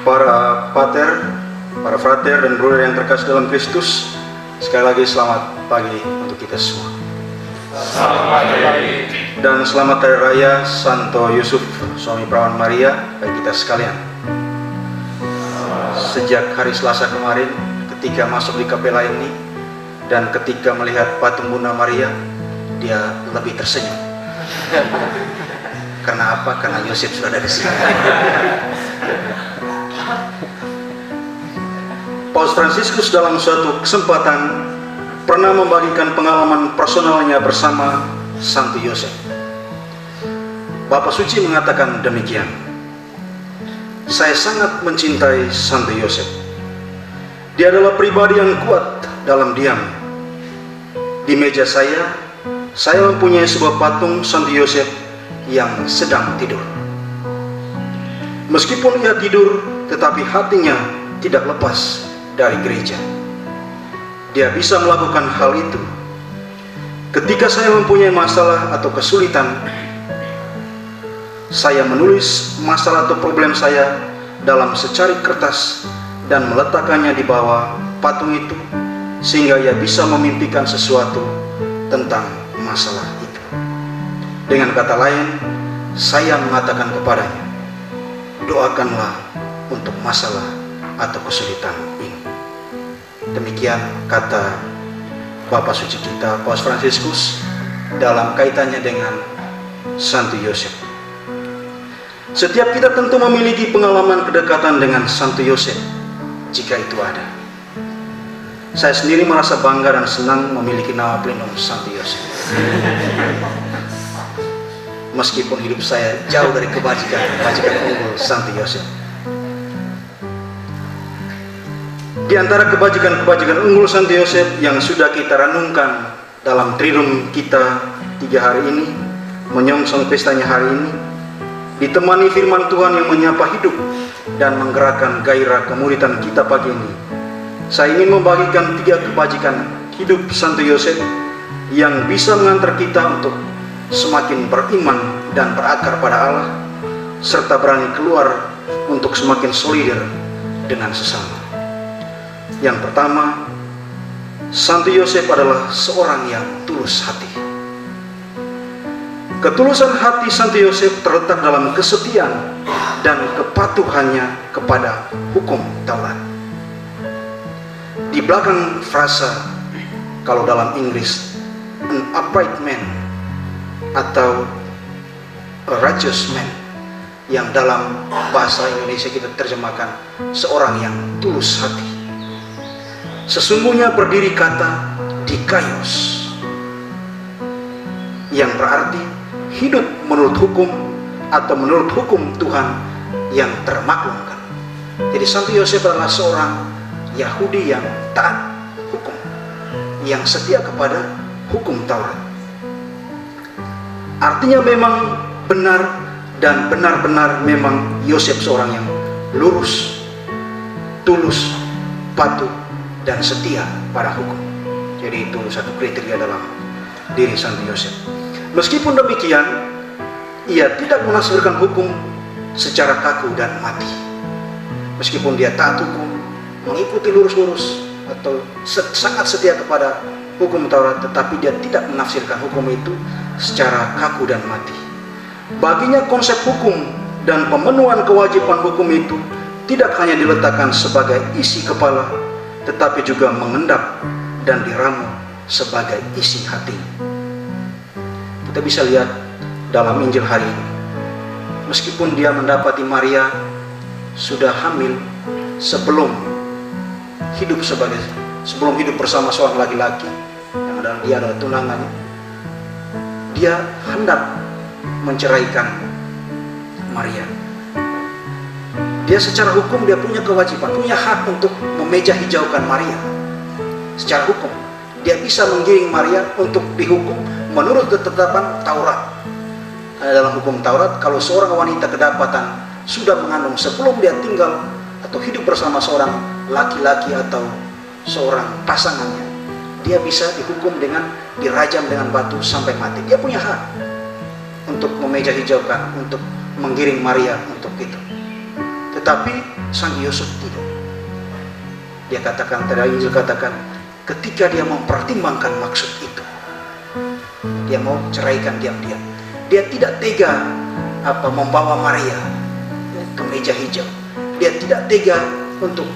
Para pater, para frater dan bruder yang terkasih dalam Kristus, sekali lagi selamat pagi untuk kita semua. Selamat pagi. Dan selamat Hari Raya Santo Yusuf, suami perawan Maria, bagi kita sekalian. Sejak hari Selasa kemarin, ketika masuk di kapela ini dan ketika melihat patung Bunda Maria, dia lebih tersenyum. Karena apa? Karena Yosef sudah ada di sini. Paus Fransiskus dalam suatu kesempatan pernah membagikan pengalaman personalnya bersama Santo Yosef. Bapak Suci mengatakan demikian: saya sangat mencintai Santo Yosef. Dia adalah pribadi yang kuat dalam diam. Di meja saya mempunyai sebuah patung Santo Yosef yang sedang tidur. Meskipun ia tidur, tetapi hatinya tidak lepas dari gereja. Dia bisa melakukan hal itu. Ketika saya mempunyai masalah atau kesulitan, saya menulis masalah atau problem saya dalam secari kertas dan meletakkannya di bawah patung itu, sehingga ia bisa memimpikan sesuatu tentang masalah itu. Dengan kata lain, saya mengatakan kepadanya, doakanlah untuk masalah atau kesulitan ini. Demikian kata Bapak Suci kita, Paus Fransiskus, dalam kaitannya dengan Santo Yosef. Setiap kita tentu memiliki pengalaman kedekatan dengan Santo Yosef, jika itu ada. Saya sendiri merasa bangga dan senang memiliki nama pelindung Santo Yosef. Meskipun hidup saya jauh dari kebajikan unggul Santo Yosef. Di antara kebajikan unggul Santo Yosef yang sudah kita renungkan dalam Triduum kita 3 hari ini, menyongsong pestanya hari ini, ditemani firman Tuhan yang menyapa hidup dan menggerakkan gairah kemuridan kita pagi ini, saya ingin membagikan 3 kebajikan hidup Santo Yosef yang bisa mengantar kita untuk semakin beriman dan berakar pada Allah, serta berani keluar untuk semakin solider dengan sesama. Yang pertama, Santo Yosef adalah seorang yang tulus hati. Ketulusan hati Santo Yosef terletak dalam kesetiaan dan kepatuhannya kepada hukum Taurat. Di belakang frasa, kalau dalam Inggris, an upright man atau a righteous man, yang dalam bahasa Indonesia kita terjemahkan seorang yang tulus hati, sesungguhnya berdiri kata dikaios, yang berarti hidup menurut hukum atau menurut hukum Tuhan yang termaklumkan. Jadi Santo Yosef adalah seorang Yahudi yang taat hukum, yang setia kepada hukum Taurat. Artinya memang benar dan benar-benar memang Yosef seorang yang lurus, tulus, patuh, dan setia pada hukum. Jadi itu satu kriteria dalam diri Santo Yosef. Meskipun demikian, ia tidak menafsirkan hukum secara kaku dan mati. Meskipun dia taat hukum, mengikuti lurus-lurus atau sangat setia kepada hukum Taurat, tetapi dia tidak menafsirkan hukum itu secara kaku dan mati. Baginya konsep hukum dan pemenuhan kewajiban hukum itu tidak hanya diletakkan sebagai isi kepala, tetapi juga mengendap dan diramu sebagai isi hati. Kita bisa lihat dalam Injil hari ini, meskipun dia mendapati Maria sudah hamil sebelum hidup bersama seorang laki-laki yang adalah dia adalah tunangannya, dia hendak menceraikan Maria. Dia secara hukum dia punya kewajiban, punya hak untuk memeja hijaukan Maria. Secara hukum dia bisa menggiring Maria untuk dihukum menurut ketetapan Taurat. Karena dalam hukum Taurat, kalau seorang wanita kedapatan sudah mengandung sebelum dia tinggal atau hidup bersama seorang laki-laki atau seorang pasangannya, dia bisa dihukum dengan dirajam dengan batu sampai mati. Dia punya hak untuk memeja hijaukan, untuk menggiring Maria untuk itu. Tetapi sang Yosef tidak. Dia katakan, tadi Injil katakan, ketika dia mempertimbangkan maksud itu, dia mau ceraikan diam-diam. Dia tidak tega membawa Maria ke meja hijau. Dia tidak tega untuk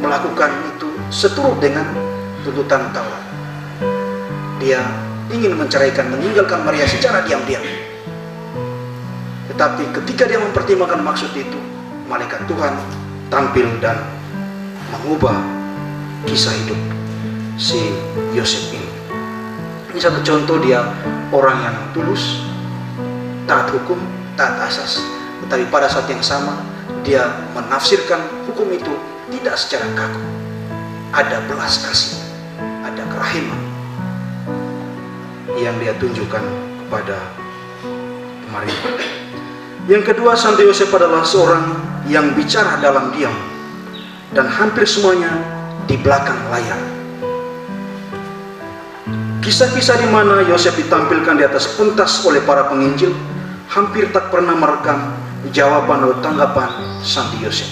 melakukan itu seturut dengan tuntutan Taurat. Dia ingin menceraikan, meninggalkan Maria secara diam-diam. Tetapi ketika dia mempertimbangkan maksud itu, malaikat Tuhan tampil dan mengubah kisah hidup si Yosef ini. Ini satu contoh dia orang yang tulus, taat hukum, taat asas. Tetapi pada saat yang sama dia menafsirkan hukum itu tidak secara kaku. Ada belas kasih, ada kerahiman yang dia tunjukkan kepada pemerintah. Yang kedua, Santo Yosef adalah seorang yang bicara dalam diam dan hampir semuanya di belakang layar. Kisah-kisah di mana Yosef ditampilkan di atas pentas oleh para penginjil hampir tak pernah merekam jawaban atau tanggapan Santo Yosef.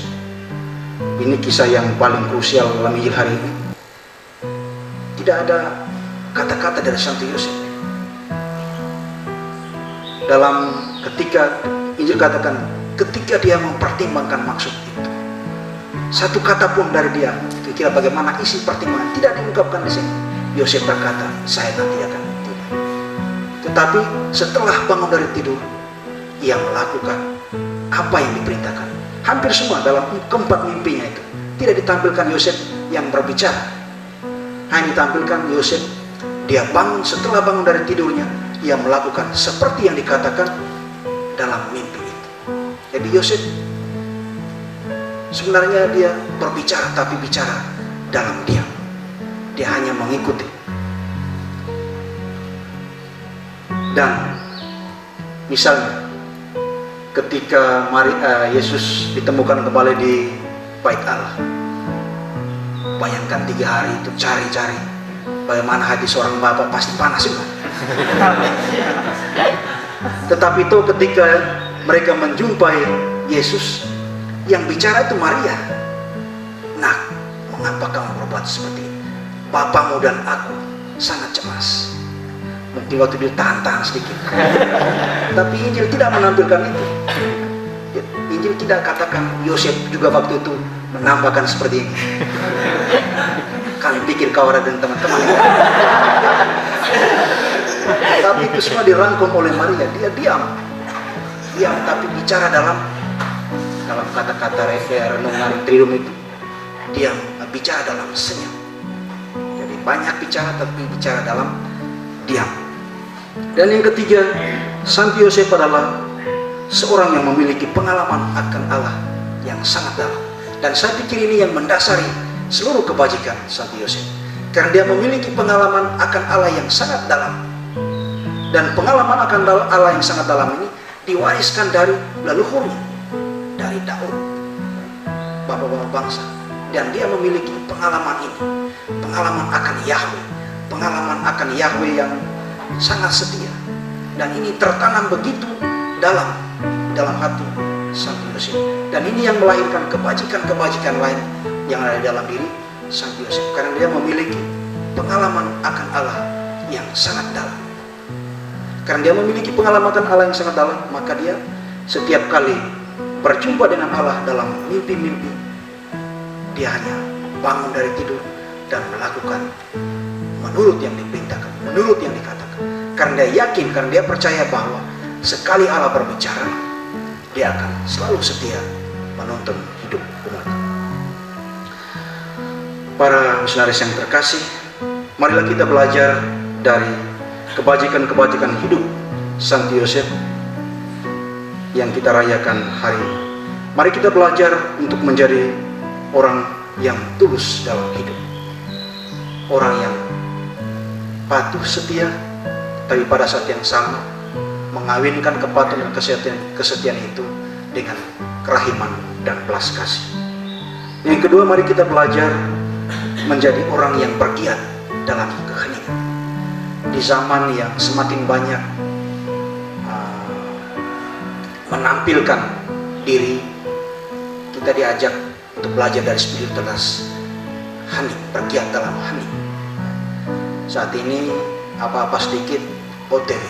Ini kisah yang paling krusial dalam Injil hari ini. Tidak ada kata-kata dari Santo Yosef. Dalam ketika Injil katakan, ketika dia mempertimbangkan maksud itu, satu kata pun dari dia, kira-kira bagaimana isi pertimbangan, tidak diungkapkan di sini. Yosef berkata, saya nanti akan tidak. Tetapi setelah bangun dari tidur, ia melakukan apa yang diperintahkan. Hampir semua dalam keempat mimpinya itu tidak ditampilkan Yosef yang berbicara. Hanya ditampilkan Yosef, dia bangun, setelah bangun dari tidurnya, ia melakukan seperti yang dikatakan dalam mimpi itu. Jadi Yosef sebenarnya dia berbicara, tapi bicara dalam diam. Dia hanya mengikuti. Dan misalnya ketika Yesus ditemukan kembali di Bait Allah, bayangkan 3 hari itu cari-cari, bagaimana hati seorang bapak pasti panas juga. Tetapi itu ketika mereka menjumpai Yesus, yang bicara itu Maria. Nah, mengapa kamu berbuat seperti ini? Bapamu dan aku sangat cemas. Mungkin waktu dia tahan-tahan sedikit. Tapi Injil tidak menampilkan itu. Injil tidak katakan Yosef juga waktu itu menambahkan seperti ini. Kami pikir kau ada dengan teman-teman. Tapi itu semua dirangkum oleh Maria. Dia diam, tapi bicara dalam kata-kata renungan Triduum itu. Dia bicara dalam senyum. Jadi banyak bicara, tapi bicara dalam diam. Dan yang ketiga, Santo Yosef adalah seorang yang memiliki pengalaman akan Allah yang sangat dalam. Dan saya pikir ini yang mendasari seluruh kebajikan Santo Yosef, karena dia memiliki pengalaman akan Allah yang sangat dalam. Dan pengalaman akan Allah yang sangat dalam ini diwariskan dari leluhurnya, dari Daud, bapak-bapak bangsa. Dan dia memiliki pengalaman ini, pengalaman akan Yahweh, pengalaman akan Yahweh yang sangat setia. Dan ini tertanam begitu dalam hati Santo Yosef. Dan ini yang melahirkan kebajikan-kebajikan lain yang ada di dalam diri Santo Yosef, karena dia memiliki pengalaman akan Allah yang sangat dalam. Karena dia memiliki pengalaman akan Allah yang sangat dalam, maka dia setiap kali berjumpa dengan Allah dalam mimpi-mimpi, dia hanya bangun dari tidur dan melakukan menurut yang diperintahkan, menurut yang dikatakan. Karena dia yakin, karena dia percaya bahwa sekali Allah berbicara, dia akan selalu setia menuntun hidup umat. Para misionaris yang terkasih, marilah kita belajar dari kebajikan-kebajikan hidup Santo Yosef yang kita rayakan hari ini. Mari kita belajar untuk menjadi orang yang tulus dalam hidup, orang yang patuh setia, tapi pada saat yang sama mengawinkan kepatuhan dan kesetiaan itu dengan kerahiman dan belas kasih. Yang kedua, mari kita belajar menjadi orang yang bergiat dalam keheningan. Di zaman yang semakin banyak menampilkan diri, kita diajak untuk belajar dari spiritualitas hening, bergiat dalam hening. Saat ini apa-apa sedikit OTW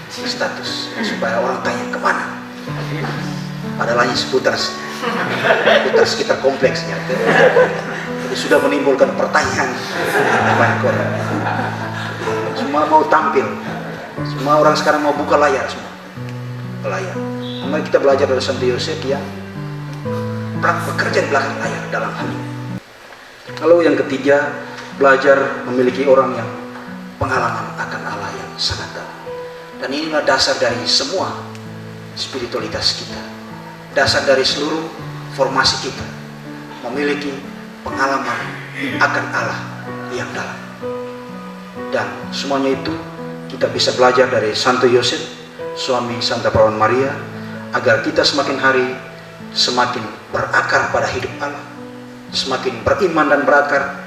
status, supaya orang tanya kemana, padahal hanya seputar sekitar kompleksnya. Jadi sudah menimbulkan pertanyaan banyak orang. Semua mau tampil, semua orang sekarang mau buka layar semua. Layar. Mari kita belajar dari Santo Yosef yang bekerja di belakang layar dalam hening. Lalu yang ketiga, belajar memiliki orang yang pengalaman akan Allah yang sangat dalam. Dan inilah dasar dari semua spiritualitas kita, dasar dari seluruh formasi kita, memiliki pengalaman akan Allah yang dalam. Dan semuanya itu kita bisa belajar dari Santo Yosef, suami Santa Perawan Maria, agar kita semakin hari semakin berakar pada hidup Allah, semakin beriman dan berakar,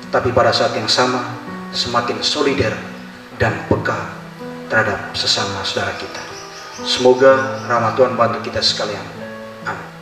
tapi pada saat yang sama semakin solider dan peka terhadap sesama saudara kita. Semoga rahmat Tuhan bantu kita sekalian. Amin.